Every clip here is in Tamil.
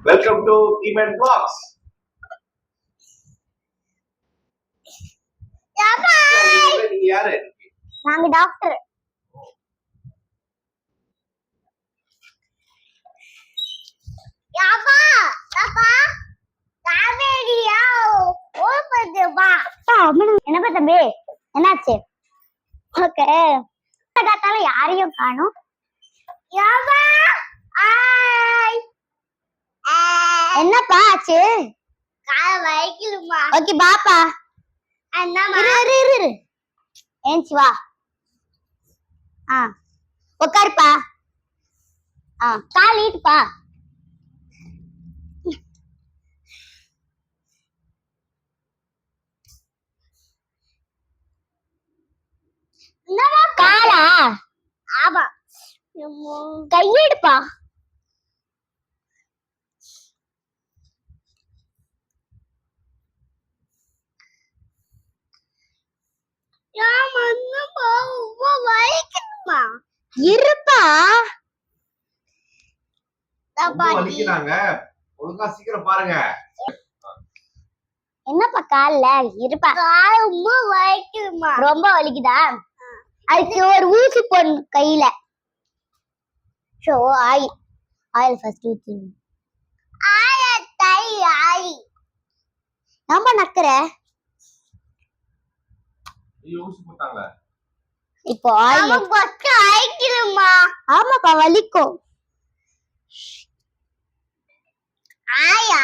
Welcome to Eman Vlogs. யாரு? நாங்க டாக்டர். யாப்பா பாப்பா காவேரியா ஓபது வா. என்னப்பா தம்பி என்னாச்சு? ஓகே கட்டால யாரையும் காணோம். யாப்பா ஆய் என்னப்பா ஆச்சு? கால வைக்கலுமா? ஓகே பாப்பா அண்ணா இரு ஏஞ்சி வா. உட்காருப்பா. கால் நீட்டுப்பா. காலா? ஆமா கையெடுப்பா. இருப்பா ஒழுங்கா சீக்கிரம் பாருங்க. என்னப்பா கால்ல இருப்பா. ரொம்ப வலிக்குதா? அதுக்கு ஒரு ஊசி போடணும் கையில. ஆயில் ஃபர்ஸ்ட் ஊத்தி. நம்ம நக்கற ஊசி போட்டாங்க. இப்போ ஆயில் பக்க ஆயிக்குமா? ஆமாப்பா வலிக்கும். ஆயா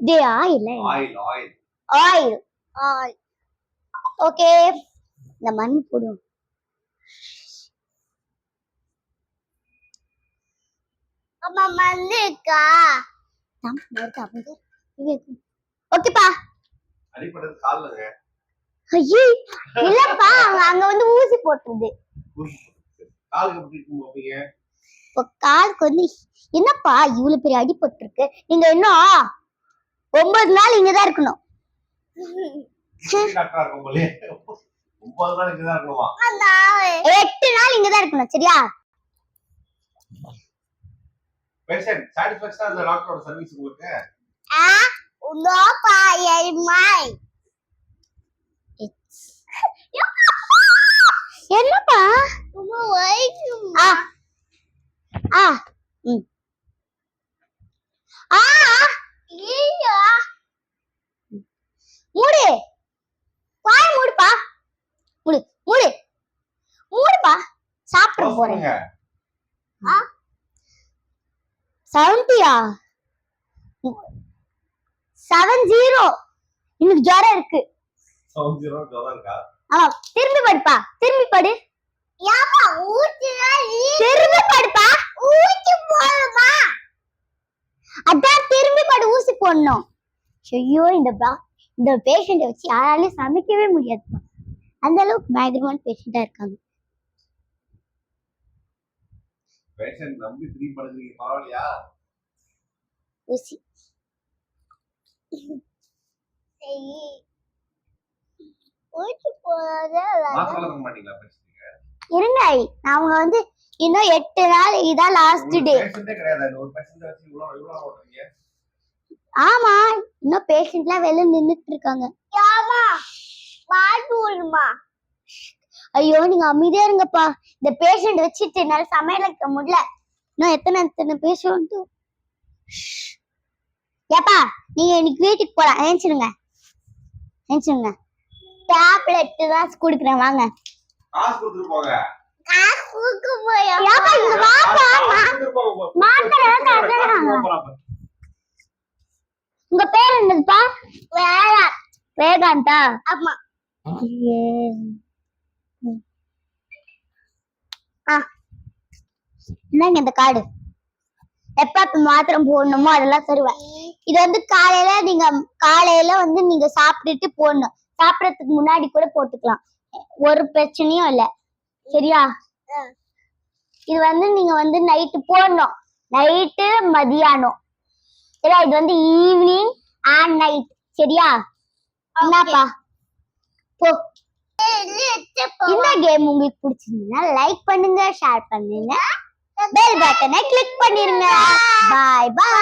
டே ஆயில் ஆயில் ஆயில். ஓகே இந்த மண் போடு. அம்மா மண்ணுக்கா ஓகேப்பா. அடிபட்டது கால்லங்க. ஐயே இல்லப்பா அங்க வந்து ஊசி போட்டுருது. காலுக்கு எப்படி போவீங்க? இப்போ காலுக்கு வந்து என்னப்பா இவ்வளவு பெரிய அடிபட்டிருக்கு. நீங்க இன்னும் 9 நாள் இங்கதான் இருக்கணும். 9 நாள் இங்கதான் இருக்கணுமா? 8 நாள் இங்கதான் இருக்கணும் சரியா? பேஷண்ட் சாட்டிஸ்ஃபேக்ஷனா அந்த டாக்டரோட சர்வீஸ் உங்களுக்கு? நோப்பா எல்மாய். என்னப்பா ரொம்ப வைக்குமா? ஐயோ மூடு வாய் மூடுப்பா. மூடுப்பா. சாப்பிட போறேன். 70 70 இன்னைக்கு ஜுரம் இருக்கு. 70 ஜுரம் இருக்கா? திரும்பி படுப்பா. திரும்பி படு. யாப்பா ஊட்டியா நீ? திரும்பி படுப்பா. ஊட்டி போடுமா? அதான் திரும்பி படு. ஊசி போடணும். ஐயோ இந்த பேஷண்ட்டை வச்சு யாராலையும் சமைக்கவே முடியாது. அந்த அளவுக்கு பயங்கரமான பேஷண்டா இருக்காங்க. பேஷண்ட் நம்பி ட்ரீ பண்ணுவீங்க பரவாயில்லையா? ஊசி ஊசி போடாத மாத்திரை மாட்டீங்களா பேஷண்ட்க்கு? இருங்க அவங்க வந்து இன்னும் 8 நாள் இதான் லாஸ்ட் டே. பேஷண்டே கிடையாது. ஒரு பேஷண்ட் வச்சு இவ்வளவு ஓடுறீங்க. ஆமா இன்னும் பேஷண்ட்லாம் வெளிய நின்னுட்டு இருக்காங்க. யாமா பாத்துமா. ஐயோ நீங்க அமைதியா இருங்கப்பா. இந்த பேஷண்ட் வச்சிட்டு என்னால சமையல் வைக்க முடியல. இன்னும் எத்தனை பேஷண்ட். ஏப்பா நீங்க இன்னைக்கு வீட்டுக்கு போலாம். ஏஞ்சிருங்க. டேப்லெட் தான் குடுக்குறேன் வாங்க. காசு கொடுத்துட்டு போங்க. காசு குடுக்க போயா? ஏப்பா இங்க வாப்பா. மாத்திரை தரறாங்க. உங்க பேர் என்னப்பா? வேதாந்தா. ஆமா. என்னங்க இந்த கார்டு? எப்ப மாத்திரம் போடணுமோ அதெல்லாம் தருவேன். இது வந்து காலையில வந்து நீங்க சாப்பிட்டுட்டு போடணும். சாப்பிடறதுக்கு முன்னாடி கூட போட்டுக்கலாம். ஒரு பிரச்சனையும் இல்ல சரியா? இது வந்து நீங்க வந்து நைட்டு போடணும். நைட்டு மதியானம் சரியா? இது வந்து ஈவினிங் அண்ட் நைட் சரியா? என்னப்பா போ. இந்த கேம் உங்களுக்கு பிடிச்சிருந்தா லைக் பண்ணுங்க, ஷேர் பண்ணுங்க. பெல் பட்டனை கிளிக் பண்ணிருங்க. பாய் பாய்.